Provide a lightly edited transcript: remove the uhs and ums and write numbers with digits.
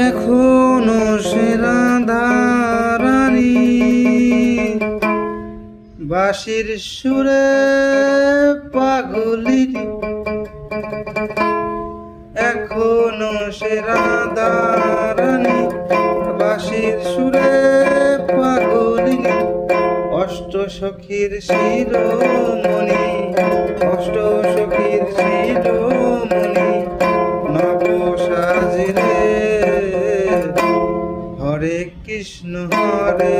এখনো সে রাধারানী বাঁশির সুরে পাগলিনী, এখনো সে রাধারানী বাঁশির সুরে পাগলিনী। অষ্ট সখীর শিরোমণি, অষ্ট সখীর শিরোমণি নব সাজিরে। হরে কৃষ্ণ হরে